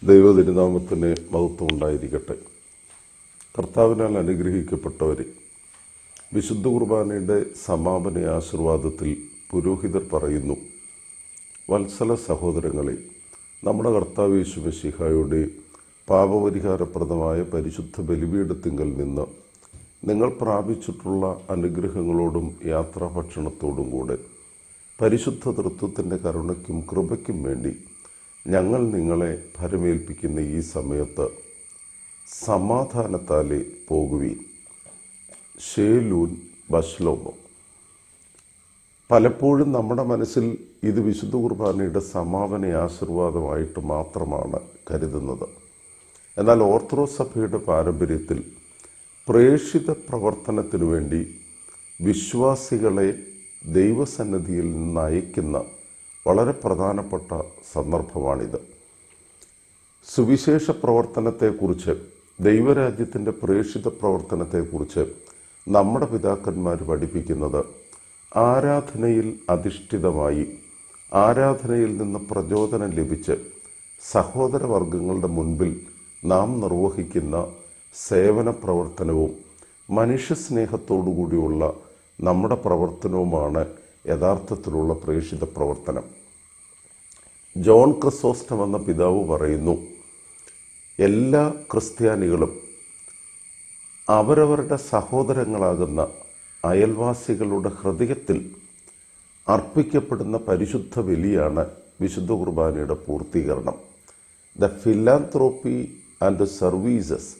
ദൈവതിരുനാമത്തിന് മഹത്വം ഉണ്ടായിരിക്കട്ടെ. കർത്താവിനാൽ അനുഗ്രഹിക്കപ്പെട്ടവരെ, വിശുദ്ധ കുർബാനയുടെ സമാപന ആശീർവാദത്തിൽ പുരോഹിതർ പറയുന്നു: വത്സല സഹോദരങ്ങളെ, നമ്മുടെ കർത്താവ് യേശു മിശിഹായുടെ പാപപരിഹാരപ്രദമായ പരിശുദ്ധ ബലിപീഠത്തിങ്കൽ നിന്ന് നിങ്ങൾ പ്രാപിച്ചിട്ടുള്ള അനുഗ്രഹങ്ങളോടും യാത്രാഭക്ഷണത്തോടും കൂടെ പരിശുദ്ധ തൃത്വത്തിൻ്റെ കരുണയ്ക്കും കൃപയ്ക്കും വേണ്ടി ഞങ്ങൾ നിങ്ങളെ ഭരമേൽപ്പിക്കുന്ന ഈ സമയത്ത് സമാധാനത്താലെ പോകുവീൻ. ഷേലൂൻ ബശ്ലോമോ. പലപ്പോഴും നമ്മുടെ മനസ്സിൽ ഇത് വിശുദ്ധ കുർബാനയുടെ സമാപന ആശീർവാദമായിട്ട് മാത്രമാണ് കരുതുന്നത്. എന്നാൽ ഓർത്തഡോക്സ് സഭയുടെ പാരമ്പര്യത്തിൽ പ്രേക്ഷിത പ്രവർത്തനത്തിനു വേണ്ടി വിശ്വാസികളെ ദൈവസന്നിധിയിൽ നിന്ന് അയക്കുന്ന വളരെ പ്രധാനപ്പെട്ട സന്ദർഭമാണിത്. സുവിശേഷ പ്രവർത്തനത്തെക്കുറിച്ച്, ദൈവരാജ്യത്തിൻ്റെ പ്രേക്ഷിത പ്രവർത്തനത്തെക്കുറിച്ച് നമ്മുടെ പിതാക്കന്മാർ പഠിപ്പിക്കുന്നത് ആരാധനയിൽ അധിഷ്ഠിതമായി, ആരാധനയിൽ നിന്ന് പ്രചോദനം ലഭിച്ച് സഹോദരവർഗങ്ങളുടെ മുൻപിൽ നാം നിർവഹിക്കുന്ന സേവന പ്രവർത്തനവും മനുഷ്യസ്നേഹത്തോടുകൂടിയുള്ള നമ്മുടെ പ്രവർത്തനവുമാണ് യഥാർത്ഥത്തിലുള്ള പ്രേക്ഷിത പ്രവർത്തനം. ജോൺ ക്രിസോസ്റ്റം എന്ന പിതാവ് പറയുന്നു, എല്ലാ ക്രിസ്ത്യാനികളും അവരവരുടെ സഹോദരങ്ങളാകുന്ന അയൽവാസികളുടെ ഹൃദയത്തിൽ അർപ്പിക്കപ്പെടുന്ന പരിശുദ്ധ ബലിയാണ് വിശുദ്ധ കുർബാനയുടെ പൂർത്തീകരണം. The philanthropy and the services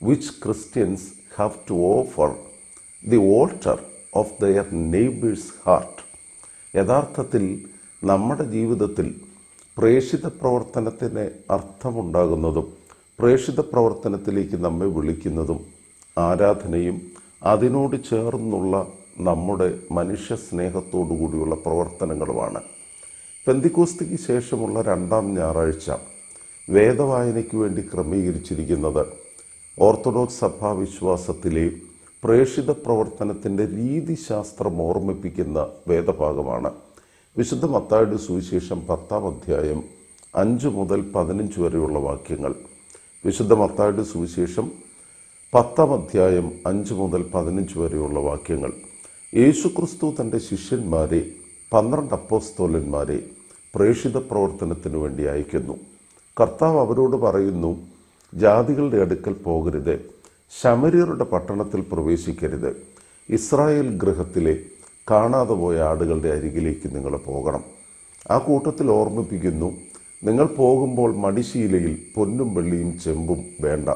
which Christians have to offer the altar of their neighbor's heart. യഥാർത്ഥത്തിൽ നമ്മുടെ ജീവിതത്തിൽ പ്രേക്ഷിത പ്രവർത്തനത്തിന് അർത്ഥമുണ്ടാകുന്നതും പ്രേക്ഷിത പ്രവർത്തനത്തിലേക്ക് നമ്മെ വിളിക്കുന്നതും ആരാധനയും അതിനോട് ചേർന്നുള്ള നമ്മുടെ മനുഷ്യ സ്നേഹത്തോടു കൂടിയുള്ള പ്രവർത്തനങ്ങളുമാണ്. പെന്തിക്കോസ്തിക്ക് ശേഷമുള്ള രണ്ടാം ഞായറാഴ്ച വേദവായനയ്ക്ക് വേണ്ടി ക്രമീകരിച്ചിരിക്കുന്നത് ഓർത്തഡോക്സ് സഭാവിശ്വാസത്തിലെ പ്രേക്ഷിത പ്രവർത്തനത്തിൻ്റെ രീതിശാസ്ത്രം ഓർമ്മിപ്പിക്കുന്ന വേദഭാഗമാണ്. വിശുദ്ധ മത്തായിയുടെ സുവിശേഷം 10-ാം അധ്യായം 5 മുതൽ 15 വരെയുള്ള വാക്യങ്ങൾ. വിശുദ്ധ മത്തായിയുടെ സുവിശേഷം 10-ാം അധ്യായം 5 മുതൽ 15 വരെയുള്ള വാക്യങ്ങൾ. യേശുക്രിസ്തു തൻ്റെ ശിഷ്യന്മാരെ, 12 അപ്പോസ്തലന്മാരെ പ്രേക്ഷിത പ്രവർത്തനത്തിനു വേണ്ടി അയക്കുന്നു. കർത്താവ് അവരോട് പറയുന്നു, ജാതികളുടെ അടുക്കൽ പോകരുത്, ശമര്യരുടെ പട്ടണത്തിൽ പ്രവേശിക്കരുത്, ഇസ്രായേൽ ഗൃഹത്തിലെ കാണാതെ പോയ ആടുകളുടെ അരികിലേക്ക് നിങ്ങൾ പോകണം. ആ കൂട്ടത്തിൽ ഓർമ്മിപ്പിക്കുന്നു, നിങ്ങൾ പോകുമ്പോൾ മടിശീലയിൽ പൊന്നും വെള്ളിയും ചെമ്പും വേണ്ട.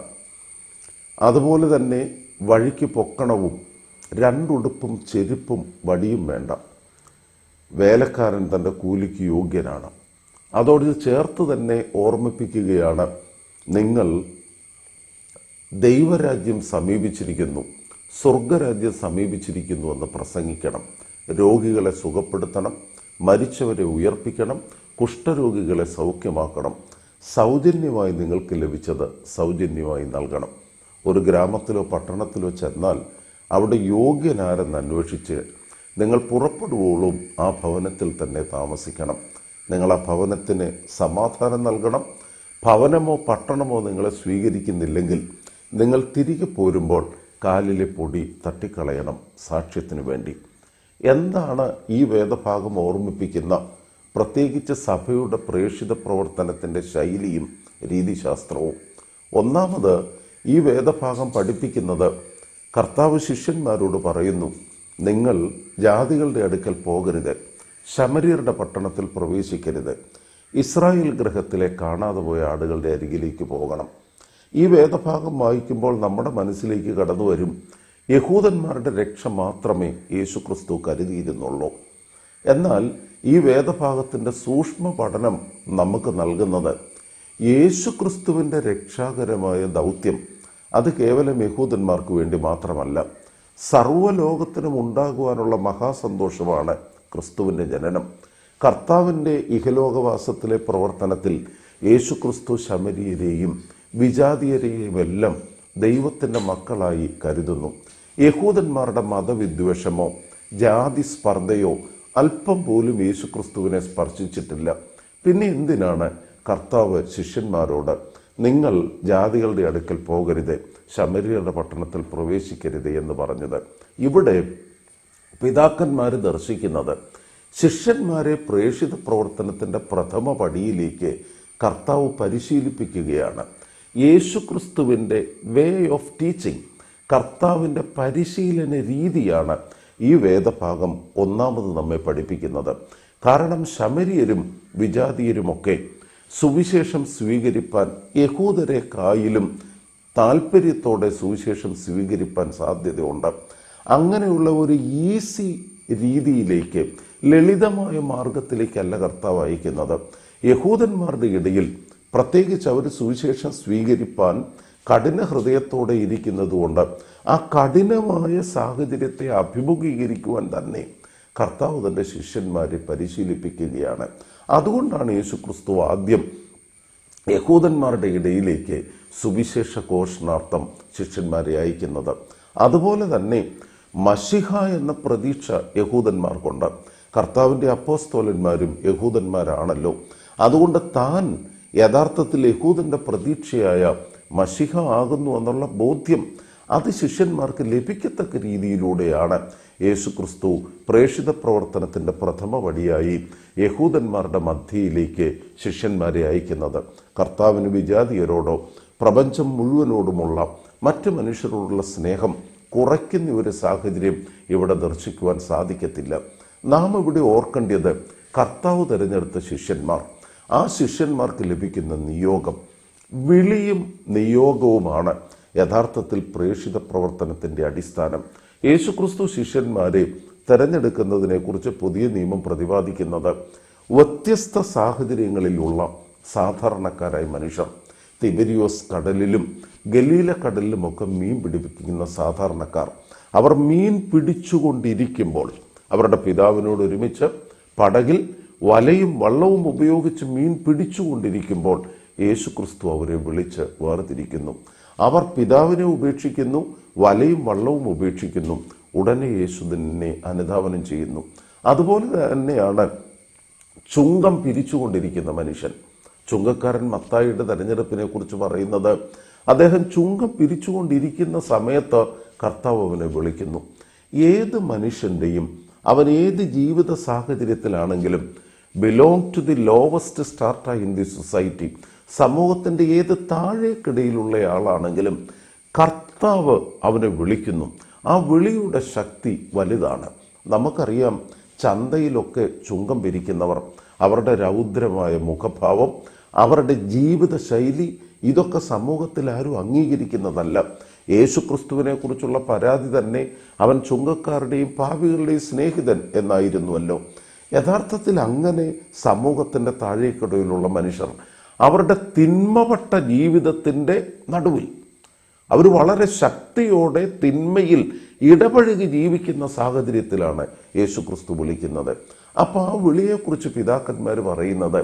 അതുപോലെ തന്നെ വഴിക്ക് പൊക്കണവും 2 ഉടുപ്പും ചെരുപ്പും വടിയും വേണ്ട. വേലക്കാരൻ തൻ്റെ കൂലിക്ക് യോഗ്യനാണ്. അതോട് ചേർത്ത് തന്നെ ഓർമ്മിപ്പിക്കുകയാണ്, നിങ്ങൾ ദൈവരാജ്യം സമീപിച്ചിരിക്കുന്നു, സ്വർഗരാജ്യം സമീപിച്ചിരിക്കുന്നു എന്ന് പ്രസംഗിക്കണം. രോഗികളെ സുഖപ്പെടുത്തണം, മരിച്ചവരെ ഉയർപ്പിക്കണം, കുഷ്ഠരോഗികളെ സൗഖ്യമാക്കണം. സൗജന്യമായി നിങ്ങൾക്ക് ലഭിച്ചത് സൗജന്യമായി നൽകണം. ഒരു ഗ്രാമത്തിലോ പട്ടണത്തിലോ ചെന്നാൽ അവിടെ യോഗ്യനാരെന്ന് അന്വേഷിച്ച് നിങ്ങൾ പുറപ്പെടുവോളും ആ ഭവനത്തിൽ തന്നെ താമസിക്കണം. നിങ്ങൾ ആ ഭവനത്തിന് സമാധാനം നൽകണം. ഭവനമോ പട്ടണമോ നിങ്ങളെ സ്വീകരിക്കുന്നില്ലെങ്കിൽ നിങ്ങൾ തിരികെ പോരുമ്പോൾ കാലിലെ പൊടി തട്ടിക്കളയണം സാക്ഷ്യത്തിനു വേണ്ടി. എന്താണ് ഈ വേദഭാഗം ഓർമ്മിപ്പിക്കുന്ന പ്രത്യേകിച്ച് സഭയുടെ പ്രേക്ഷിത പ്രവർത്തനത്തിൻ്റെ ശൈലിയും രീതിശാസ്ത്രവും? ഒന്നാമത്, ഈ വേദഭാഗം പഠിപ്പിക്കുന്നത് കർത്താവ് ശിഷ്യന്മാരോട് പറയുന്നു, നിങ്ങൾ ജാതികളുടെ അടുക്കൽ പോകരുത്, ശമര്യരുടെ പട്ടണത്തിൽ പ്രവേശിക്കരുത്, ഇസ്രായേൽ ഗൃഹത്തിലെ കാണാതെ പോയ ആടുകളുടെ അരികിലേക്ക് പോകണം. ഈ വേദഭാഗം വായിക്കുമ്പോൾ നമ്മുടെ മനസ്സിലേക്ക് കടന്നു വരും, യഹൂദന്മാരുടെ രക്ഷ മാത്രമേ യേശുക്രിസ്തു കരുതിയിരുന്നുള്ളൂ. എന്നാൽ ഈ വേദഭാഗത്തിൻ്റെ സൂക്ഷ്മ പഠനം നമുക്ക് നൽകുന്നത് യേശുക്രിസ്തുവിൻ്റെ രക്ഷാകരമായ ദൗത്യം അത് കേവലം യഹൂദന്മാർക്ക് വേണ്ടി മാത്രമല്ല, സർവ്വലോകത്തിനും ഉണ്ടാകുവാനുള്ള മഹാസന്തോഷമാണ് ക്രിസ്തുവിൻ്റെ ജനനം. കർത്താവിൻ്റെ ഇഹലോകവാസത്തിലെ പ്രവർത്തനത്തിൽ യേശുക്രിസ്തു ശമര്യരെയും വിജാതീയരെയുമെല്ലാം ദൈവത്തിൻ്റെ മക്കളായി കരുതുന്നു. യഹൂദന്മാരുടെ മതവിദ്വേഷമോ ജാതി സ്പർദ്ധയോ അല്പം പോലും യേശുക്രിസ്തുവിനെ സ്പർശിച്ചിട്ടില്ല. പിന്നെ എന്തിനാണ് കർത്താവ് ശിഷ്യന്മാരോട് നിങ്ങൾ ജാതികളുടെ അടുക്കൽ പോകരുത്, ശമര്യരുടെ പട്ടണത്തിൽ പ്രവേശിക്കരുത് എന്ന് പറഞ്ഞത്? ഇവിടെ പിതാക്കന്മാർ ദർശിക്കുന്നത് ശിഷ്യന്മാരെ പ്രേക്ഷിത പ്രവർത്തനത്തിൻ്റെ പ്രഥമ പടിയിലേക്ക് കർത്താവ് പരിശീലിപ്പിക്കുകയാണ്. യേശുക്രിസ്തുവിൻ്റെ വേ ഓഫ് ടീച്ചിങ്, കർത്താവിൻ്റെ പരിശീലന രീതിയാണ് ഈ വേദഭാഗം ഒന്നാമത് നമ്മെ പഠിപ്പിക്കുന്നത്. കാരണം ശമര്യരും വിജാതീയരുമൊക്കെ സുവിശേഷം സ്വീകരിപ്പാൻ യഹൂദരെക്കായിലും താല്പര്യത്തോടെ സുവിശേഷം സ്വീകരിപ്പാൻ സാധ്യതയുണ്ട്. അങ്ങനെയുള്ള ഒരു ഈസി രീതിയിലേക്ക്, ലളിതമായ മാർഗത്തിലേക്കല്ല കർത്താവ് അയക്കുന്നത്. യഹൂദന്മാരുടെ ഇടയിൽ പ്രത്യേകിച്ച് അവർ സുവിശേഷം സ്വീകരിപ്പാൻ കഠിന ഹൃദയത്തോടെ ഇരിക്കുന്നതുകൊണ്ട് ആ കഠിനമായ സാഹചര്യത്തെ അഭിമുഖീകരിക്കുവാൻ തന്നെ കർത്താവ് തൻ്റെ ശിഷ്യന്മാരെ പരിശീലിപ്പിക്കുകയാണ്. അതുകൊണ്ടാണ് യേശുക്രിസ്തു ആദ്യം യഹൂദന്മാരുടെ ഇടയിലേക്ക് സുവിശേഷ ഘോഷണാർത്ഥം ശിഷ്യന്മാരെ അയക്കുന്നത്. അതുപോലെ തന്നെ മശിഹ എന്ന പ്രതീക്ഷ യഹൂദന്മാർക്കുണ്ട്. കർത്താവിൻ്റെ അപ്പോസ്തലന്മാരും യഹൂദന്മാരാണല്ലോ. അതുകൊണ്ട് താൻ യഥാർത്ഥത്തിൽ യഹൂദൻ്റെ പ്രതീക്ഷയായ മശിഹ ആകുന്നു എന്നുള്ള ബോധ്യം അത് ശിഷ്യന്മാർക്ക് ലഭിക്കത്തക്ക രീതിയിലൂടെയാണ് യേശുക്രിസ്തു പ്രേക്ഷിത പ്രവർത്തനത്തിൻ്റെ പ്രഥമ പടിയായി യഹൂദന്മാരുടെ മധ്യയിലേക്ക് ശിഷ്യന്മാരെ അയക്കുന്നത്. കർത്താവിന് വിജാതീയരോടോ പ്രപഞ്ചം മുഴുവനോടുമുള്ള മറ്റ് മനുഷ്യരോടുള്ള സ്നേഹം കുറയ്ക്കുന്ന ഒരു സാഹചര്യം ഇവിടെ ദർശിക്കുവാൻ സാധിക്കത്തില്ല. നാം ഇവിടെ ഓർക്കേണ്ടത് കർത്താവ് തിരഞ്ഞെടുത്ത ശിഷ്യന്മാർ, ആ ശിഷ്യന്മാർക്ക് ലഭിക്കുന്ന നിയോഗം, വിളിയും നിയോഗവുമാണ് യഥാർത്ഥത്തിൽ പ്രേക്ഷിത പ്രവർത്തനത്തിൻ്റെ അടിസ്ഥാനം. യേശുക്രിസ്തു ശിഷ്യന്മാരെ തിരഞ്ഞെടുക്കുന്നതിനെക്കുറിച്ച് പുതിയ നിയമം പ്രതിപാദിക്കുന്നത് വ്യത്യസ്ത സാഹചര്യങ്ങളിലുള്ള സാധാരണക്കാരായ മനുഷ്യർ, തിബരിയോസ് കടലിലും ഗലീല കടലിലുമൊക്കെ മീൻ പിടിപ്പിക്കുന്ന സാധാരണക്കാർ, അവർ മീൻ പിടിച്ചുകൊണ്ടിരിക്കുമ്പോൾ അവരുടെ പിതാവിനോട് ഒരുമിച്ച് പടകിൽ വലയും വള്ളവും ഉപയോഗിച്ച് മീൻ പിടിച്ചുകൊണ്ടിരിക്കുമ്പോൾ യേശുക്രിസ്തു അവരെ വിളിച്ച് വേർതിരിക്കുന്നു. അവർ പിതാവിനെ ഉപേക്ഷിക്കുന്നു, വലയും വള്ളവും ഉപേക്ഷിക്കുന്നു. ഉടനെ യേശു തന്നെ അനുധാവനം ചെയ്യുന്നു. അതുപോലെ തന്നെയാണ് ചുങ്കം പിരിച്ചുകൊണ്ടിരിക്കുന്ന മനുഷ്യൻ. ചുങ്കക്കാരൻ മത്തായിയുടെ തെരഞ്ഞെടുപ്പിനെ കുറിച്ച് പറയുന്നത്, അദ്ദേഹം ചുങ്കം പിരിച്ചുകൊണ്ടിരിക്കുന്ന സമയത്ത് കർത്താവ് അവനെ വിളിക്കുന്നു. ഏത് മനുഷ്യൻ്റെയും അവൻ ഏത് ജീവിത സാഹചര്യത്തിലാണെങ്കിലും belong to the lowest strata in the society, സമൂഹത്തിൻ്റെ ഏത് താഴേക്കിടയിലുള്ള ആളാണെങ്കിലും കർത്താവ് അവനെ വിളിക്കുന്നു. ആ വിളിയുടെ ശക്തി വലുതാണ്. നമുക്കറിയാം, ചന്തയിലൊക്കെ ചുങ്കം പിരിക്കുന്നവർ, അവരുടെ രൗദ്രമായ മുഖഭാവം, അവരുടെ ജീവിത ശൈലി, ഇതൊക്കെ സമൂഹത്തിൽ ആരും അംഗീകരിക്കുന്നതല്ല. യേശുക്രിസ്തുവിനെ കുറിച്ചുള്ള പരാതി തന്നെ അവൻ ചുങ്കക്കാരുടെയും പാപികളുടെയും സ്നേഹിതൻ എന്നായിരുന്നുവല്ലോ. യഥാർത്ഥത്തിൽ അങ്ങനെ സമൂഹത്തിൻ്റെ താഴേക്കിടയിലുള്ള മനുഷ്യർ അവരുടെ തിന്മപ്പെട്ട ജീവിതത്തിൻ്റെ നടുവിൽ അവർ വളരെ ശക്തിയോടെ തിന്മയിൽ ഇടപഴകി ജീവിക്കുന്ന സാഹചര്യത്തിലാണ് യേശുക്രിസ്തു വിളിക്കുന്നത്. അപ്പോൾ ആ വിളിയെക്കുറിച്ച് പിതാക്കന്മാർ പറയുന്നത്,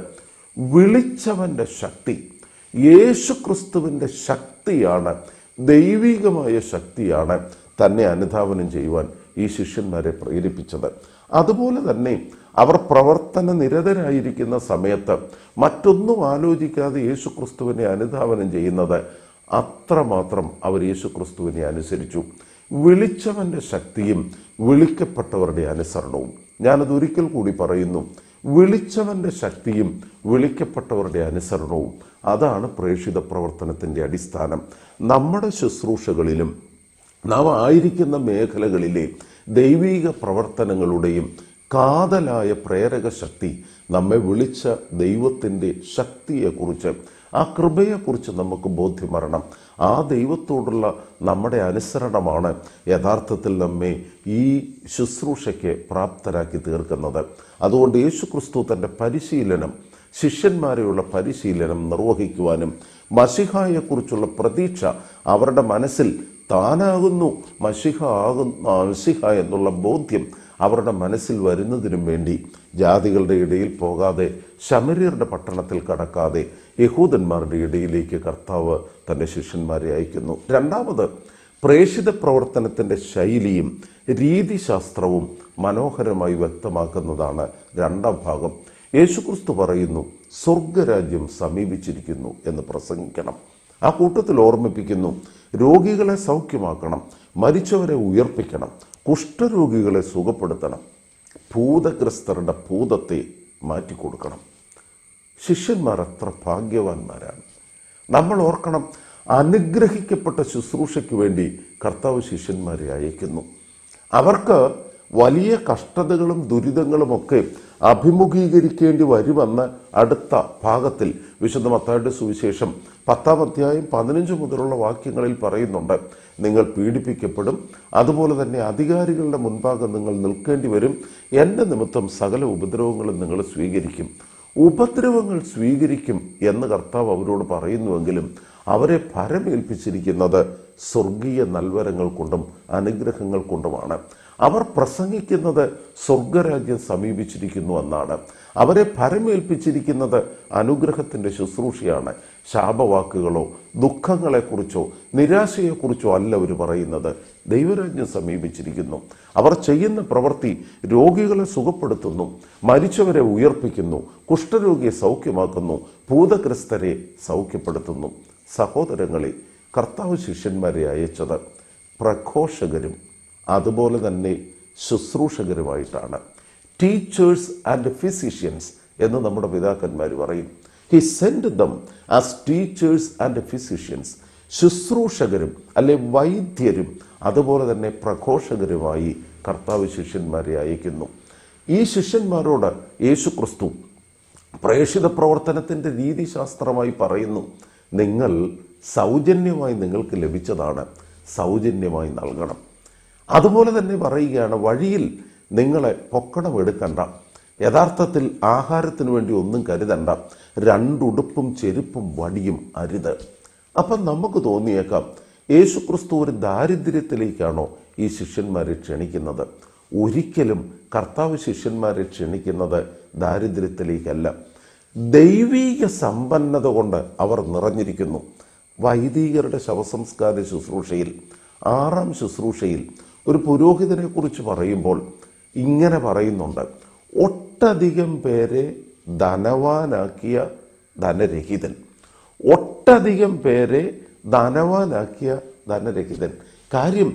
വിളിച്ചവൻ്റെ ശക്തി, യേശുക്രിസ്തുവിൻ്റെ ശക്തിയാണ്, ദൈവികമായ ശക്തിയാണ് തന്നെ അനുധാവനം ചെയ്യുവാൻ ഈ ശിഷ്യന്മാരെ പ്രേരിപ്പിച്ചത്. അതുപോലെ തന്നെ അവർ പ്രവർത്തന നിരതരായിരിക്കുന്ന സമയത്ത് മറ്റൊന്നും ആലോചിക്കാതെ യേശുക്രിസ്തുവിനെ അനുധാവനം ചെയ്യുന്നത്, അത്രമാത്രം അവർ യേശുക്രിസ്തുവിനെ അനുസരിച്ചു. വിളിച്ചവൻ്റെ ശക്തിയും വിളിക്കപ്പെട്ടവരുടെ അനുസരണവും. ഞാനതൊരിക്കൽ കൂടി പറയുന്നു, വിളിച്ചവൻ്റെ ശക്തിയും വിളിക്കപ്പെട്ടവരുടെ അനുസരണവും, അതാണ് പ്രേക്ഷിത പ്രവർത്തനത്തിൻ്റെ അടിസ്ഥാനം. നമ്മുടെ ശുശ്രൂഷകളിലും നാം ആയിരിക്കുന്ന മേഖലകളിലെ ദൈവിക പ്രവർത്തനങ്ങളുടെയും കാതലായ പ്രേരക ശക്തി, നമ്മെ വിളിച്ച ദൈവത്തിൻ്റെ ശക്തിയെക്കുറിച്ച്, ആ കൃപയെക്കുറിച്ച് നമുക്ക് ബോധ്യം വരണം. ആ ദൈവത്തോടുള്ള നമ്മുടെ അനുസരണമാണ് യഥാർത്ഥത്തിൽ നമ്മെ ഈ ശുശ്രൂഷയ്ക്ക് പ്രാപ്തരാക്കി തീർക്കുന്നത്. അതുകൊണ്ട് യേശുക്രിസ്തു തൻ്റെ പരിശീലനം, ശിഷ്യന്മാരെയുള്ള പരിശീലനം നിർവഹിക്കുവാനും മശിഹായെക്കുറിച്ചുള്ള പ്രതീക്ഷ അവരുടെ മനസ്സിൽ താനാകുന്നു മശിഹ എന്നുള്ള ബോധ്യം അവരുടെ മനസ്സിൽ വരുന്നതിനും വേണ്ടി ജാതികളുടെ ഇടയിൽ പോകാതെ, ശമര്യരുടെ പട്ടണത്തിൽ കടക്കാതെ യഹൂദന്മാരുടെ ഇടയിലേക്ക് കർത്താവ് തൻ്റെ ശിഷ്യന്മാരെ അയക്കുന്നു. രണ്ടാമത്, പ്രേക്ഷിത പ്രവർത്തനത്തിൻ്റെ ശൈലിയും രീതിശാസ്ത്രവും മനോഹരമായി വ്യക്തമാക്കുന്നതാണ് രണ്ടാം ഭാഗം. യേശുക്രിസ്തു പറയുന്നു, സ്വർഗരാജ്യം സമീപിച്ചിരിക്കുന്നു എന്ന് പ്രസംഗിക്കണം. ആ കൂട്ടത്തിൽ ഓർമ്മിപ്പിക്കുന്നു, രോഗികളെ സൗഖ്യമാക്കണം, മരിച്ചവരെ ഉയർപ്പിക്കണം, കുഷ്ഠരോഗികളെ സുഖപ്പെടുത്തണം, ഭൂതഗ്രസ്തരുടെ ഭൂതത്തെ മാറ്റിക്കൊടുക്കണം. ശിഷ്യന്മാർ എത്ര ഭാഗ്യവാന്മാരാണ്. നമ്മൾ ഓർക്കണം, അനുഗ്രഹിക്കപ്പെട്ട ശുശ്രൂഷയ്ക്ക് വേണ്ടി കർത്താവ് ശിഷ്യന്മാരെ അയക്കുന്നു. അവർക്ക് വലിയ കഷ്ടതകളും ദുരിതങ്ങളുമൊക്കെ അഭിമുഖീകരിക്കേണ്ടി വരുമെന്ന് അടുത്ത ഭാഗത്തിൽ വിശുദ്ധ മത്തായിയുടെ സുവിശേഷം 10-ാം അധ്യായം 15 മുതലുള്ള വാക്യങ്ങളിൽ പറയുന്നുണ്ട്. നിങ്ങൾ പീഡിപ്പിക്കപ്പെടും, അതുപോലെ തന്നെ അധികാരികളുടെ മുൻപാകെ നിങ്ങൾ നിൽക്കേണ്ടി വരും, എൻ്റെ നിമിത്തം സകല ഉപദ്രവങ്ങളും നിങ്ങൾ സ്വീകരിക്കും. ഉപദ്രവങ്ങൾ സ്വീകരിക്കും എന്ന് കർത്താവ് അവരോട് പറയുന്നുവെങ്കിലും അവരെ ഭരമേൽപ്പിച്ചിരിക്കുന്നത് സ്വർഗീയ നൽവരങ്ങൾ കൊണ്ടും അനുഗ്രഹങ്ങൾ കൊണ്ടുമാണ്. അവർ പ്രസംഗിക്കുന്നത് സ്വർഗരാജ്യം സമീപിച്ചിരിക്കുന്നു എന്നാണ്. അവരെ ഭരമേൽപ്പിച്ചിരിക്കുന്നത് അനുഗ്രഹത്തിൻ്റെ ശുശ്രൂഷയാണ്. ശാപവാക്കുകളോ ദുഃഖങ്ങളെക്കുറിച്ചോ നിരാശയെക്കുറിച്ചോ അല്ല അവർ പറയുന്നത്. ദൈവരാജ്യം സമീപിച്ചിരിക്കുന്നു. അവർ ചെയ്യുന്ന പ്രവൃത്തി രോഗികളെ സുഖപ്പെടുത്തുന്നു, മരിച്ചവരെ ഉയർപ്പിക്കുന്നു, കുഷ്ഠരോഗിയെ സൗഖ്യമാക്കുന്നു, ഭൂതഗ്രസ്തരെ സൗഖ്യപ്പെടുത്തുന്നു. സഹോദരങ്ങളെ, കർത്താവ് ശിഷ്യന്മാരെ അയച്ചത് പ്രഘോഷകരും അതുപോലെ തന്നെ ശുശ്രൂഷകരുമായിട്ടാണ്. ടീച്ചേഴ്സ് ആൻഡ് ഫിസിഷ്യൻസ് എന്ന് നമ്മുടെ പിതാക്കന്മാർ പറയും. He sent them as teachers and physicians. ശുശ്രൂഷകരും അല്ലെ വൈദ്യരും അതുപോലെ തന്നെ പ്രഘോഷകരുമായി കർത്താവ് ശിഷ്യന്മാരെ അയക്കുന്നു. ഈ ശിഷ്യന്മാരോട് യേശുക്രിസ്തു പ്രേക്ഷിത പ്രവർത്തനത്തിൻ്റെ രീതിശാസ്ത്രമായി പറയുന്നു, നിങ്ങൾ സൗജന്യമായി നിങ്ങൾക്ക് ലഭിച്ചതാണ്, സൗജന്യമായി നൽകണം. അതുപോലെ തന്നെ പറയുകയാണ്, വഴിയിൽ നിങ്ങളെ പൊക്കണം എടുക്കണ്ട, യഥാർത്ഥത്തിൽ ആഹാരത്തിന് വേണ്ടി ഒന്നും കരുതണ്ട, രണ്ടുടുപ്പും ചെരുപ്പും വടിയും അരുത്. അപ്പം നമുക്ക് തോന്നിയേക്കാം, യേശുക്രിസ്തു ഒരു ദാരിദ്ര്യത്തിലേക്കാണോ ഈ ശിഷ്യന്മാരെ ക്ഷണിക്കുന്നത്? ഒരിക്കലും കർത്താവ് ശിഷ്യന്മാരെ ക്ഷണിക്കുന്നത് ദാരിദ്ര്യത്തിലേക്കല്ല. ദൈവീക സമ്പന്നത കൊണ്ട് അവർ നിറഞ്ഞിരിക്കുന്നു. വൈദികരുടെ ശവസംസ്കാര ശുശ്രൂഷയിൽ 6-ാം ശുശ്രൂഷയിൽ ഒരു പുരോഹിതനെ കുറിച്ച് പറയുമ്പോൾ ഇങ്ങനെ പറയുന്നുണ്ട്, ഒട്ടധികം പേരെ ധനവാനാക്കിയ ധനരഹിതൻ. ഒട്ടധികം പേരെ ധനവാനാക്കിയ ധനരഹിതൻ. കാര്യം,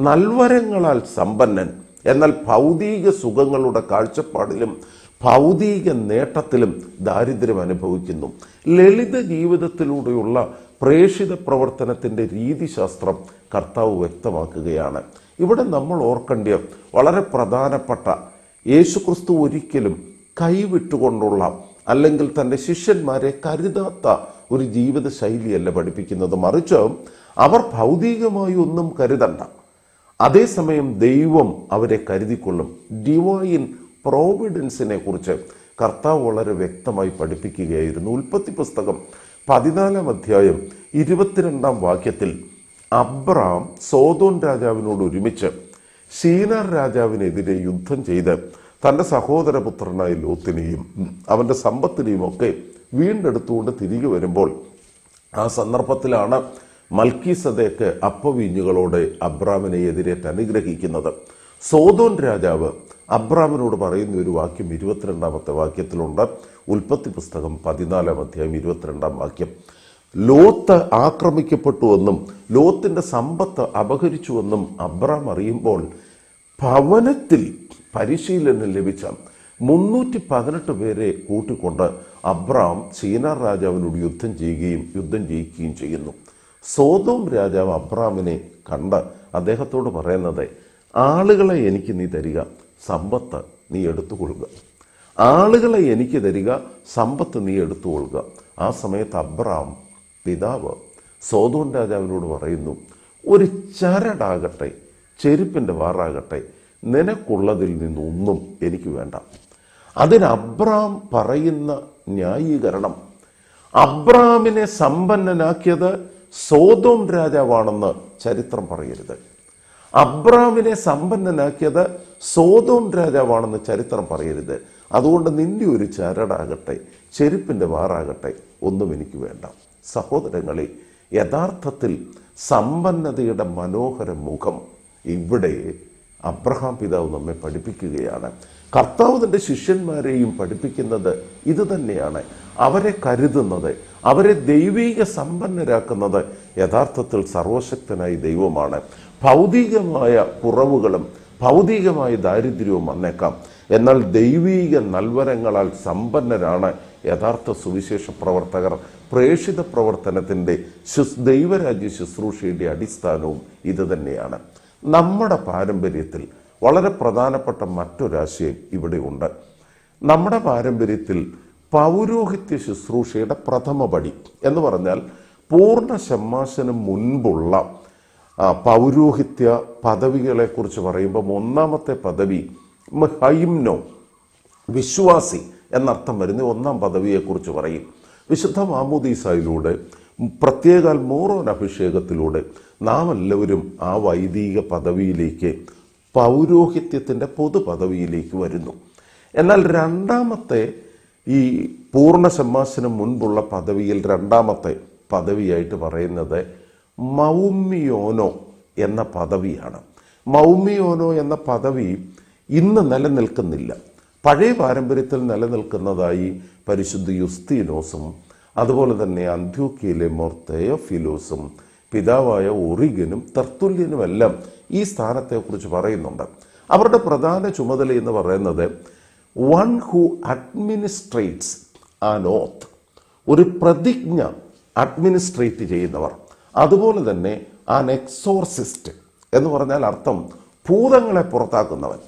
നൽവരങ്ങളാൽ സമ്പന്നൻ, എന്നാൽ ഭൗതിക സുഖങ്ങളുടെ കാഴ്ചപ്പാടിലും ഭൗതിക നേട്ടത്തിലും ദാരിദ്ര്യം അനുഭവിക്കുന്നു. ലളിത ജീവിതത്തിലൂടെയുള്ള പ്രേക്ഷിത പ്രവർത്തനത്തിൻ്റെ രീതിശാസ്ത്രം കർത്താവ് വ്യക്തമാക്കുകയാണ്. ഇവിടെ നമ്മൾ ഓർക്കേണ്ട വളരെ പ്രധാനപ്പെട്ട, യേശുക്രിസ്തു ഒരിക്കലും കൈവിട്ടുകൊണ്ടുള്ള അല്ലെങ്കിൽ തൻ്റെ ശിഷ്യന്മാരെ കരുതാത്ത ഒരു ജീവിത ശൈലിയല്ല പഠിപ്പിക്കുന്നത്. മറിച്ച് അവർ ഭൗതികമായി ഒന്നും കരുതണ്ട, അതേസമയം ദൈവം അവരെ കരുതിക്കൊള്ളും. ഡിവൈൻ പ്രോവിഡൻസിനെ കുറിച്ച് കർത്താവ് വളരെ വ്യക്തമായി പഠിപ്പിക്കുകയായിരുന്നു. ഉൽപ്പത്തി പുസ്തകം 14-ാം അധ്യായം 22-ാം വാക്യത്തിൽ അബ്രാം സോദോം രാജാവിനോട് ഒരുമിച്ച് ശീനാർ രാജാവിനെതിരെ യുദ്ധം ചെയ്ത് തൻ്റെ സഹോദരപുത്രനായ ലോത്തിനെയും അവൻ്റെ സമ്പത്തിനെയും ഒക്കെ വീണ്ടെടുത്തുകൊണ്ട് തിരികെ വരുമ്പോൾ ആ സന്ദർഭത്തിലാണ് മൽക്കീസദേക്ക് അപ്പവീഞ്ഞുകളോടെ അബ്രാമിനെ എതിരേറ്റ് അനുഗ്രഹിക്കുന്നത്. സോദോം രാജാവ് അബ്രാമിനോട് പറയുന്ന ഒരു വാക്യം 22-ാമത്തെ വാക്യത്തിലുണ്ട്. ഉൽപ്പത്തി പുസ്തകം 14-ാം അധ്യായം 22-ാം വാക്യം. ലോത്ത് ആക്രമിക്കപ്പെട്ടുവെന്നും ലോത്തിന്റെ സമ്പത്ത് അപഹരിച്ചുവെന്നും അബ്രാം അറിയുമ്പോൾ ഭവനത്തിൽ പരിശീലനം ലഭിച്ച 318 പേരെ കൂട്ടിക്കൊണ്ട് അബ്രാം ശീനാർ രാജാവിനോട് യുദ്ധം ജയിക്കുകയും ചെയ്യുന്നു. സോദോം രാജാവ് അബ്രാമിനെ കണ്ട് അദ്ദേഹത്തോട് പറയുന്നത്, ആളുകളെ എനിക്ക് നീ തരിക, സമ്പത്ത് നീ എടുത്തുകൊള്ളുക. ആളുകളെ എനിക്ക് തരിക, സമ്പത്ത് നീ എടുത്തുകൊള്ളുക. ആ സമയത്ത് അബ്രാം പിതാവ് സോദോം രാജാവിനോട് പറയുന്നു, ഒരു ചരടാകട്ടെ, ചെരുപ്പിൻ്റെ വാറാകട്ടെ, നിനക്കുള്ളതിൽ നിന്നൊന്നും എനിക്ക് വേണ്ട. അതിന് അബ്രാം പറയുന്ന ന്യായീകരണം, അബ്രാമിനെ സമ്പന്നനാക്കിയത് സോദോം രാജാവാണെന്ന് ചരിത്രം പറയരുത്. അബ്രാമിനെ സമ്പന്നനാക്കിയത് സോദോം രാജാവാണെന്ന് ചരിത്രം പറയരുത്. അതുകൊണ്ട് നിന്റെ ഒരു ചരടാകട്ടെ, ചെരുപ്പിൻ്റെ വാറാകട്ടെ, ഒന്നും എനിക്ക് വേണ്ട. സഹോദരങ്ങളെ, യഥാർത്ഥത്തിൽ സമ്പന്നതയുടെ മനോഹര മുഖം ഇവിടെ അബ്രഹാം പിതാവ് നമ്മെ പഠിപ്പിക്കുകയാണ്. കർത്താവ് തൻ്റെ ശിഷ്യന്മാരെയും പഠിപ്പിക്കുന്നത് ഇത് തന്നെയാണ്. അവരെ കരുതുന്നത്, അവരെ ദൈവീക സമ്പന്നരാക്കുന്നത് യഥാർത്ഥത്തിൽ സർവശക്തനായ ദൈവമാണ്. ഭൗതികമായ കുറവുകളും ഭൗതികമായ ദാരിദ്ര്യവും വന്നേക്കാം, എന്നാൽ ദൈവീക നൽവരങ്ങളാൽ സമ്പന്നരാണ് യഥാർത്ഥ സുവിശേഷ പ്രവർത്തകർ. പ്രേഷിത പ്രവർത്തനത്തിൻ്റെ ദൈവരാജ്യ ശുശ്രൂഷയുടെ അടിസ്ഥാനവും ഇത് തന്നെയാണ്. നമ്മുടെ പാരമ്പര്യത്തിൽ വളരെ പ്രധാനപ്പെട്ട മറ്റൊരാശയം ഇവിടെയുണ്ട്. നമ്മുടെ പാരമ്പര്യത്തിൽ പൗരോഹിത്യ ശുശ്രൂഷയുടെ പ്രഥമ പടി എന്ന് പറഞ്ഞാൽ പൂർണ്ണ ഷമ്മാശന് മുൻപുള്ള പൗരോഹിത്യ പദവികളെക്കുറിച്ച് പറയുമ്പം ഒന്നാമത്തെ പദവി ഹൈംനോ, വിശ്വാസി എന്നർത്ഥം വരുന്ന ഒന്നാം പദവിയെക്കുറിച്ച് പറയും. വിശുദ്ധ മാമോദീസായിലൂടെ പ്രത്യേകാൽ മോറോൻ അഭിഷേകത്തിലൂടെ നാം എല്ലാവരും ആ വൈദിക പദവിയിലേക്ക്, പൗരോഹിത്യത്തിൻ്റെ പൊതു പദവിയിലേക്ക് വരുന്നു. എന്നാൽ രണ്ടാമത്തെ ഈ പൂർണ്ണ ഷമ്മാശന് മുൻപുള്ള പദവിയിൽ രണ്ടാമത്തെ പദവിയായിട്ട് പറയുന്നത് മൗമിയോനോ എന്ന പദവിയാണ്. മൗമിയോനോ എന്ന പദവി ഇന്ന് നിലനിൽക്കുന്നില്ല. പഴയ പാരമ്പര്യത്തിൽ നിലനിൽക്കുന്നതായി പരിശുദ്ധ യുസ്തീനോസും അതുപോലെ തന്നെ അന്ത്യോക്യയിലെ മോർ തെയോഫിലോസും പിതാവായ ഒറിഗനും തെർത്തുല്യനുമെല്ലാം ഈ സ്ഥാനത്തെക്കുറിച്ച് പറയുന്നുണ്ട്. അവരുടെ പ്രധാന ചുമതല എന്ന് പറയുന്നത് വൺ ഹു അഡ്മിനിസ്ട്രേറ്റ്സ് ആൻ ഓത്ത്, ഒരു പ്രതിജ്ഞ അഡ്മിനിസ്ട്രേറ്റ് ചെയ്യുന്നവർ. അതുപോലെ തന്നെ ആൻ എക്സോർസിസ്റ്റ് എന്ന് പറഞ്ഞാൽ അർത്ഥം ഭൂതങ്ങളെ പുറത്താക്കുന്നവൻ.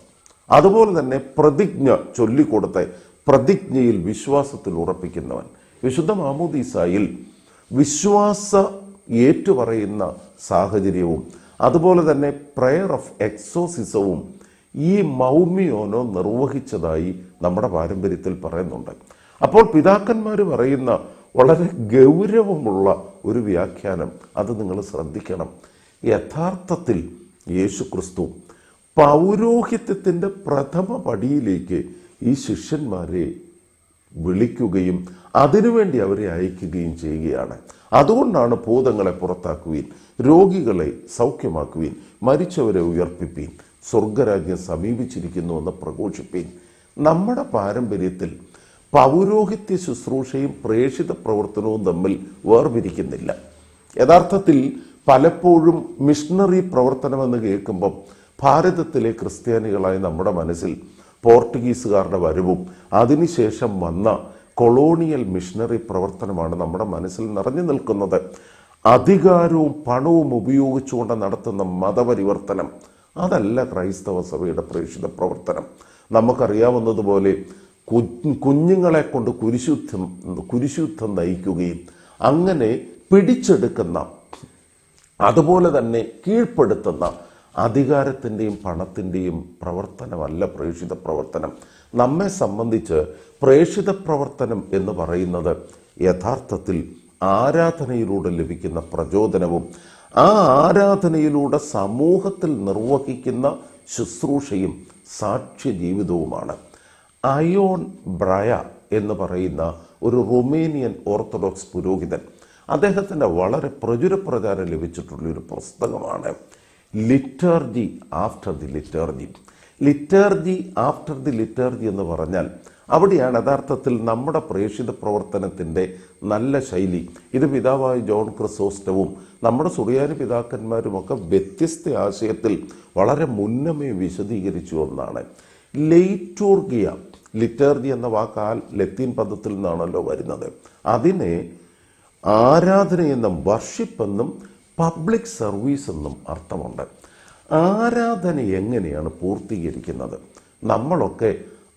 അതുപോലെ തന്നെ പ്രതിജ്ഞ ചൊല്ലിക്കൊടുത്ത് പ്രതിജ്ഞയിൽ വിശ്വാസത്തിൽ ഉറപ്പിക്കുന്നവൻ. വിശുദ്ധ മാമോദീസായിൽ വിശ്വാസ ഏറ്റുപറയുന്ന സാഹചര്യവും അതുപോലെ തന്നെ പ്രയർ ഓഫ് എക്സോസിസവും ഈ മൗമിയോനോ നിർവഹിച്ചതായി നമ്മുടെ പാരമ്പര്യത്തിൽ പറയുന്നുണ്ട്. അപ്പോൾ പിതാക്കന്മാർ പറയുന്ന വളരെ ഗൗരവമുള്ള ഒരു വ്യാഖ്യാനം അത് നിങ്ങൾ ശ്രദ്ധിക്കണം. യഥാർത്ഥത്തിൽ യേശുക്രിസ്തു പൗരോഹിത്യത്തിൻ്റെ പ്രഥമ പടിയിലേക്ക് ഈ ശിഷ്യന്മാരെ വിളിക്കുകയും അതിനുവേണ്ടി അവരെ അയക്കുകയും ചെയ്യുകയാണ്. അതുകൊണ്ടാണ് ഭൂതങ്ങളെ പുറത്താക്കുവീൻ, രോഗികളെ സൗഖ്യമാക്കുവീൻ, മരിച്ചവരെ ഉയർപ്പിപ്പീൻ, സ്വർഗരാജ്യം സമീപിച്ചിരിക്കുന്നു എന്ന് പ്രഘോഷിപ്പീൻ. നമ്മുടെ പാരമ്പര്യത്തിൽ പൗരോഹിത്യ ശുശ്രൂഷയും പ്രേഷിത പ്രവർത്തനവും തമ്മിൽ വേർപിരിക്കുന്നില്ല. യഥാർത്ഥത്തിൽ പലപ്പോഴും മിഷണറി പ്രവർത്തനമെന്ന് കേൾക്കുമ്പം ഭാരതത്തിലെ ക്രിസ്ത്യാനികളായ നമ്മുടെ മനസ്സിൽ പോർട്ടുഗീസുകാരുടെ വരവും അതിനുശേഷം വന്ന കൊളോണിയൽ മിഷണറി പ്രവർത്തനമാണ് നമ്മുടെ മനസ്സിൽ നിറഞ്ഞു നിൽക്കുന്നത്. അധികാരവും പണവും ഉപയോഗിച്ചുകൊണ്ട് നടത്തുന്ന മതപരിവർത്തനം അതല്ല ക്രൈസ്തവ സഭയുടെ പ്രേഷിത പ്രവർത്തനം. നമുക്കറിയാവുന്നതുപോലെ കുഞ്ഞുങ്ങളെ കൊണ്ട് കുരിശുദ്ധം നയിക്കുകയും അങ്ങനെ പിടിച്ചെടുക്കുന്ന അതുപോലെ തന്നെ കീഴ്പ്പെടുത്തുന്ന അധികാരത്തിൻ്റെയും പണത്തിൻ്റെയും പ്രവർത്തനമല്ല പ്രേഷിത പ്രവർത്തനം. നമ്മെ സംബന്ധിച്ച് പ്രേഷിത പ്രവർത്തനം എന്ന് പറയുന്നത് യഥാർത്ഥത്തിൽ ആരാധനയിലൂടെ ലഭിക്കുന്ന പ്രചോദനവും ആ ആരാധനയിലൂടെ സമൂഹത്തിൽ നിർവഹിക്കുന്ന ശുശ്രൂഷയും സാക്ഷ്യ ജീവിതവുമാണ്. അയോൺ ബ്രയ എന്ന് പറയുന്ന ഒരു റുമേനിയൻ ഓർത്തഡോക്സ് പുരോഹിതൻ, അദ്ദേഹത്തിൻ്റെ വളരെ പ്രചാരം ലഭിച്ചിട്ടുള്ളൊരു പുസ്തകമാണ് liturgy after the liturgy. Liturgy after the liturgy എന്ന് പറഞ്ഞാൽ അവിടെയാണ് യഥാർത്ഥത്തിൽ നമ്മുടെ പ്രേഷിത പ്രവർത്തനത്തിൻ്റെ നല്ല ശൈലി. ഇത് പിതാവായ ജോൺ ക്രിസോസ്റ്റവും നമ്മുടെ സുറിയാനി പിതാക്കന്മാരുമൊക്കെ വ്യത്യസ്ത ആശയത്തിൽ വളരെ മുന്നമേ വിശദീകരിച്ചു ഒന്നാണ്. ലെയ്റ്റൂർഗിയ, ലിറ്റർജി എന്ന വാക്കാൽ ലത്തീൻ പദത്തിൽ നിന്നാണല്ലോ വരുന്നത്. അതിനെ ആരാധനയെന്നും വർഷിപ്പ് എന്നും പബ്ലിക് സർവീസ് എന്നും അർത്ഥമുണ്ട്. ആരാധന എങ്ങനെയാണ് പൂർത്തീകരിക്കുന്നത്? നമ്മളൊക്കെ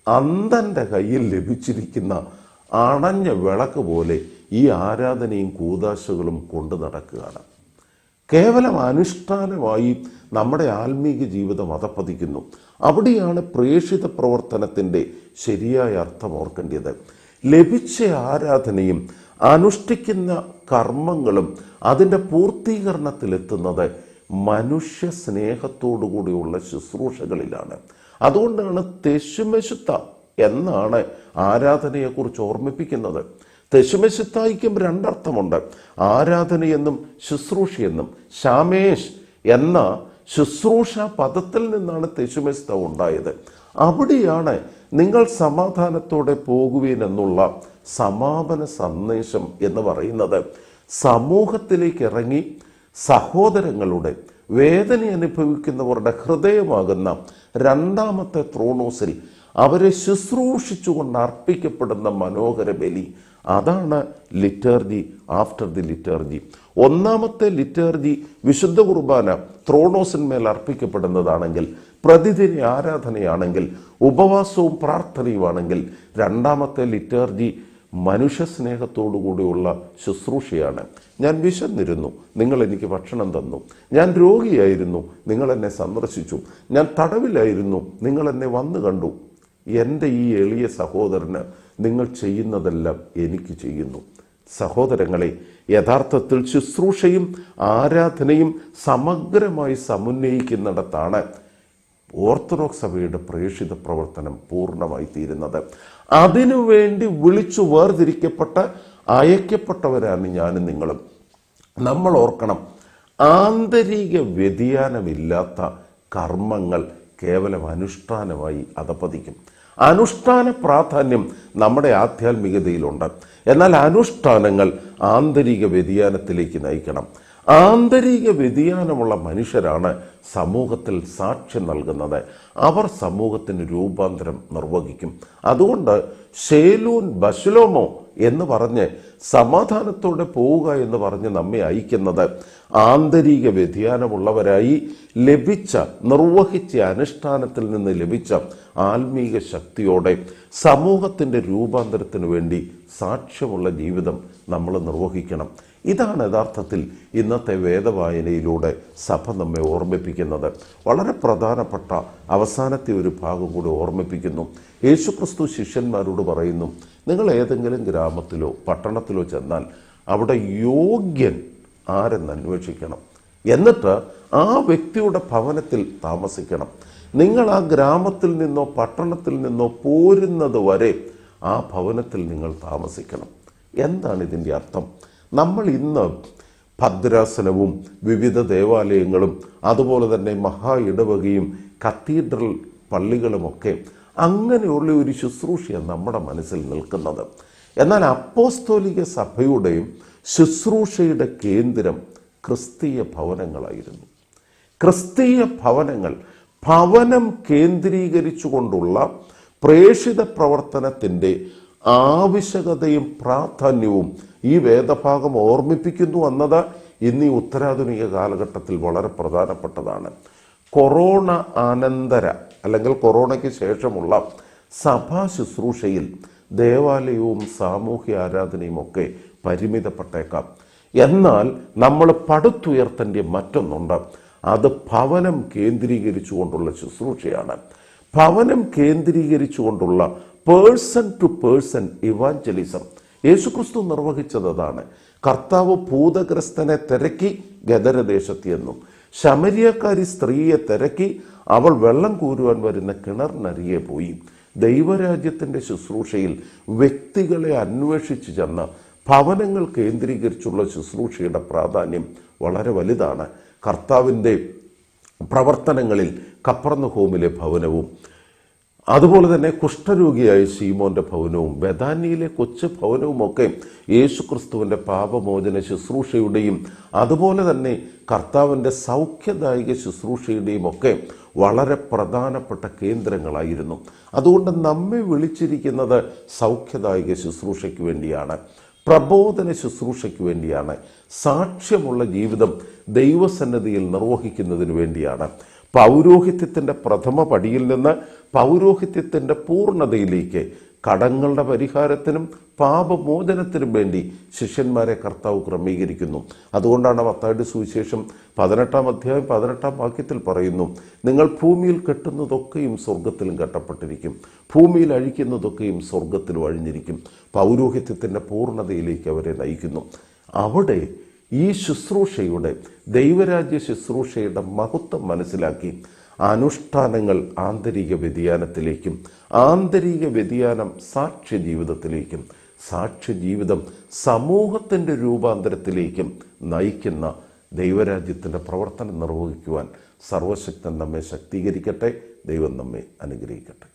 അന്ധൻ്റെ കയ്യിൽ ലഭിച്ചിരിക്കുന്ന അണഞ്ഞ വിളക്ക് പോലെ ഈ ആരാധനയും കൂദാശകളും കൊണ്ടു നടക്കുകയാണ്. കേവലം അനുഷ്ഠാനമായി നമ്മുടെ ആത്മീക ജീവിതം അധപ്പതിക്കുന്നു. അവിടെയാണ് പ്രേഷിത പ്രവർത്തനത്തിൻ്റെ ശരിയായ അർത്ഥം ഓർക്കേണ്ടത്. ലഭിച്ച ആരാധനയും അനുഷ്ഠിക്കുന്ന കർമ്മങ്ങളും അതിൻ്റെ പൂർത്തീകരണത്തിലെത്തുന്നത് മനുഷ്യ സ്നേഹത്തോടുകൂടിയുള്ള ശുശ്രൂഷകളിലാണ്. അതുകൊണ്ടാണ് തെശുമെശുത്ത എന്നാണ് ആരാധനയെക്കുറിച്ച് ഓർമ്മിപ്പിക്കുന്നത്. തെശുമെശുത്തായിക്കും രണ്ടർത്ഥമുണ്ട്, ആരാധനയെന്നും ശുശ്രൂഷയെന്നും. ശാമേഷ് എന്ന ശുശ്രൂഷ പദത്തിൽ നിന്നാണ് തെശുമെശുത്ത ഉണ്ടായത്. അവിടെയാണ് നിങ്ങൾ സമാധാനത്തോടെ പോകുവീൻ എന്നുള്ള സമാപന സന്ദേശം എന്ന് പറയുന്നത് സമൂഹത്തിലേക്ക് ഇറങ്ങി സഹോദരങ്ങളുടെ വേദന അനുഭവിക്കുന്നവരുടെ ഹൃദയമാകുന്ന രണ്ടാമത്തെ ത്രോണോസിൽ അവരെ ശുശ്രൂഷിച്ചുകൊണ്ട് അർപ്പിക്കപ്പെടുന്ന മനോഹര ബലി, അതാണ് ലിറ്റർജി ആഫ്റ്റർ ദി ലിറ്റർജി. ഒന്നാമത്തെ ലിറ്റർജി വിശുദ്ധ കുർബാന ത്രോണോസിന്മേൽ അർപ്പിക്കപ്പെടുന്നതാണെങ്കിൽ, പ്രതിദിന ആരാധനയാണെങ്കിൽ, ഉപവാസവും പ്രാർത്ഥനയുമാണെങ്കിൽ, രണ്ടാമത്തെ ലിറ്റർജി മനുഷ്യ സ്നേഹത്തോടുകൂടിയുള്ള ശുശ്രൂഷയാണ്. ഞാൻ വിശന്നിരുന്നു, നിങ്ങൾ എനിക്ക് ഭക്ഷണം തന്നു. ഞാൻ രോഗിയായിരുന്നു, നിങ്ങൾ എന്നെ സന്ദർശിച്ചു. ഞാൻ തടവിലായിരുന്നു, നിങ്ങൾ എന്നെ വന്നു കണ്ടു. എൻ്റെ ഈ എളിയ സഹോദരന് നിങ്ങൾ ചെയ്യുന്നതെല്ലാം എനിക്ക് ചെയ്യുന്നു. സഹോദരങ്ങളെ, യഥാർത്ഥത്തിൽ ശുശ്രൂഷയും ആരാധനയും സമഗ്രമായി സമുന്നയിക്കുന്നിടത്താണ് ഓർത്തഡോക്സ് സഭയുടെ പ്രേക്ഷിത പ്രവർത്തനം പൂർണ്ണമായി തീരുന്നത്. അതിനുവേണ്ടി വിളിച്ചു വേർതിരിക്കപ്പെട്ട അയക്കപ്പെട്ടവരാണ് ഞാനും നിങ്ങളും. നമ്മൾ ഓർക്കണം, ആന്തരിക വ്യതിയാനമില്ലാത്ത കർമ്മങ്ങൾ കേവലം അനുഷ്ഠാനമായി അധപതിക്കും. അനുഷ്ഠാന പ്രാധാന്യം നമ്മുടെ ആധ്യാത്മികതയിലുണ്ട്. എന്നാൽ അനുഷ്ഠാനങ്ങൾ ആന്തരിക വ്യതിയാനത്തിലേക്ക് നയിക്കണം. ആന്തരിക വ്യതിയാനമുള്ള മനുഷ്യരാണ് സമൂഹത്തിൽ സാക്ഷ്യം നൽകുന്നത്. അവർ സമൂഹത്തിന് രൂപാന്തരം നിർവഹിക്കും. അതുകൊണ്ട് ഷേലൂൻ ബശ്ലോമോ എന്ന് പറഞ്ഞ് സമാധാനത്തോടെ പോവുക എന്ന് പറഞ്ഞ് നമ്മെ അയക്കുന്നത് ആന്തരിക വ്യതിയാനമുള്ളവരായി ലഭിച്ച നിർവഹിച്ച അനുഷ്ഠാനത്തിൽ നിന്ന് ലഭിച്ച ആത്മീക ശക്തിയോടെ സമൂഹത്തിൻ്റെ രൂപാന്തരത്തിന് വേണ്ടി സാക്ഷ്യമുള്ള ജീവിതം നമ്മൾ നിർവഹിക്കണം. ഇതാണ് യഥാർത്ഥത്തിൽ ഇന്നത്തെ വേദവായനയിലൂടെ സഭ നമ്മെ ഓർമ്മിപ്പിക്കുന്നത്. വളരെ പ്രധാനപ്പെട്ട അവസാനത്തെ ഒരു ഭാഗം കൂടി ഓർമ്മിപ്പിക്കുന്നു. യേശുക്രിസ്തു ശിഷ്യന്മാരോട് പറയുന്നു, നിങ്ങൾ ഏതെങ്കിലും ഗ്രാമത്തിലോ പട്ടണത്തിലോ ചെന്നാൽ അവിടെ യോഗ്യൻ ആരെന്ന് അന്വേഷിക്കണം. എന്നിട്ട് ആ വ്യക്തിയുടെ ഭവനത്തിൽ താമസിക്കണം. നിങ്ങൾ ആ ഗ്രാമത്തിൽ നിന്നോ പട്ടണത്തിൽ നിന്നോ പോരുന്നത് വരെ ആ ഭവനത്തിൽ നിങ്ങൾ താമസിക്കണം. എന്താണ് ഇതിൻ്റെ അർത്ഥം? നമ്മൾ ഇന്ന് ഭദ്രാസനവും വിവിധ ദേവാലയങ്ങളും അതുപോലെ തന്നെ മഹാ ഇടവകയും കത്തീഡ്രൽ പള്ളികളുമൊക്കെ അങ്ങനെയുള്ള ഒരു ശുശ്രൂഷയാണ് നമ്മുടെ മനസ്സിൽ നിൽക്കുന്നത്. എന്നാൽ അപ്പോസ്തോലിക സഭയുടെയും ശുശ്രൂഷയുടെ കേന്ദ്രം ക്രിസ്തീയ ഭവനങ്ങളായിരുന്നു. ക്രിസ്തീയ ഭവനങ്ങൾ, ഭവനം കേന്ദ്രീകരിച്ചുകൊണ്ടുള്ള പ്രേക്ഷിത പ്രവർത്തനത്തിൻ്റെ ആവശ്യകതയും പ്രാധാന്യവും ഈ വേദഭാഗം ഓർമ്മിപ്പിക്കുന്നു എന്നത് ഇന്ന് ഈ ഉത്തരാധുനിക കാലഘട്ടത്തിൽ വളരെ പ്രധാനപ്പെട്ടതാണ്. കൊറോണ അനന്തര അല്ലെങ്കിൽ കൊറോണയ്ക്ക് ശേഷമുള്ള സഭാ ശുശ്രൂഷയിൽ ദേവാലയവും സാമൂഹ്യ ആരാധനയും ഒക്കെ പരിമിതപ്പെട്ടേക്കാം. എന്നാൽ നമ്മൾ പടുത്തുയർത്തേണ്ട മറ്റൊന്നുണ്ട്. അത് ഭവനം കേന്ദ്രീകരിച്ചുകൊണ്ടുള്ള ശുശ്രൂഷയാണ്. ഭവനം കേന്ദ്രീകരിച്ചുകൊണ്ടുള്ള പേഴ്സൺ ടു പേഴ്സൺ ഇവാഞ്ചലിസം യേശുക്രിസ്തു നിർവഹിച്ചത് അതാണ്. കർത്താവ് ഭൂതഗ്രസ്തനെ തിരക്കി ഗദരദേശത്തെന്നും ശമരിയക്കാരി സ്ത്രീയെ തിരക്കി അവൾ വെള്ളം കോരുവാൻ വരുന്ന കിണറിനരികെ പോയി. ദൈവരാജ്യത്തിൻ്റെ ശുശ്രൂഷയിൽ വ്യക്തികളെ അന്വേഷിച്ച് ചെന്ന് ഭവനങ്ങൾ കേന്ദ്രീകരിച്ചുള്ള ശുശ്രൂഷയുടെ പ്രാധാന്യം വളരെ വലുതാണ്. കർത്താവിൻ്റെ പ്രവർത്തനങ്ങളിൽ കപ്പർന്നഹൂമിലെ ഭവനവും അതുപോലെ തന്നെ കുഷ്ഠരോഗിയായ ശീമോന്റെ ഭവനവും ബഥാനിയിലെ കൊച്ചു ഭവനവുമൊക്കെ യേശുക്രിസ്തുവിൻ്റെ പാപമോചന ശുശ്രൂഷയുടെയും അതുപോലെ തന്നെ കർത്താവിൻ്റെ സൗഖ്യദായക ശുശ്രൂഷയുടെയും ഒക്കെ വളരെ പ്രധാനപ്പെട്ട കേന്ദ്രങ്ങളായിരുന്നു. അതുകൊണ്ട് നമ്മെ വിളിച്ചിരിക്കുന്നത് സൗഖ്യദായക ശുശ്രൂഷയ്ക്ക് വേണ്ടിയാണ്, പ്രബോധന ശുശ്രൂഷയ്ക്ക് വേണ്ടിയാണ്, സാക്ഷ്യമുള്ള ജീവിതം ദൈവസന്നിധിയിൽ നിർവഹിക്കുന്നതിന് വേണ്ടിയാണ്. പൗരോഹിത്യത്തിൻ്റെ പ്രഥമ പടിയിൽ നിന്ന് പൗരോഹിത്യത്തിൻ്റെ പൂർണ്ണതയിലേക്ക് കടങ്ങളുടെ പരിഹാരത്തിനും പാപമോചനത്തിനും വേണ്ടി ശിഷ്യന്മാരെ കർത്താവ് ക്രമീകരിക്കുന്നു. അതുകൊണ്ടാണ് മത്തായിയുടെ സുവിശേഷം 18-ാം അധ്യായം 18-ാം വാക്യത്തിൽ പറയുന്നു, നിങ്ങൾ ഭൂമിയിൽ കെട്ടുന്നതൊക്കെയും സ്വർഗത്തിലും കെട്ടപ്പെട്ടിരിക്കും, ഭൂമിയിൽ അഴിക്കുന്നതൊക്കെയും സ്വർഗത്തിലും അഴിഞ്ഞിരിക്കും. പൗരോഹിത്യത്തിൻ്റെ പൂർണ്ണതയിലേക്ക് അവരെ നയിക്കുന്നു. അവിടെ ഈ ശുശ്രൂഷയുടെ ദൈവരാജ്യ ശുശ്രൂഷയുടെ മഹത്വം മനസ്സിലാക്കി അനുഷ്ഠാനങ്ങൾ ആന്തരിക വ്യതിയാനത്തിലേക്കും ആന്തരിക വ്യതിയാനം സാക്ഷ്യ ജീവിതത്തിലേക്കും സാക്ഷ്യ ജീവിതം സമൂഹത്തിൻ്റെ രൂപാന്തരത്തിലേക്കും നയിക്കുന്ന ദൈവരാജ്യത്തിൻ്റെ പ്രവർത്തനം നിർവഹിക്കുവാൻ സർവശക്തൻ നമ്മെ ശക്തീകരിക്കട്ടെ. ദൈവം നമ്മെ അനുഗ്രഹിക്കട്ടെ.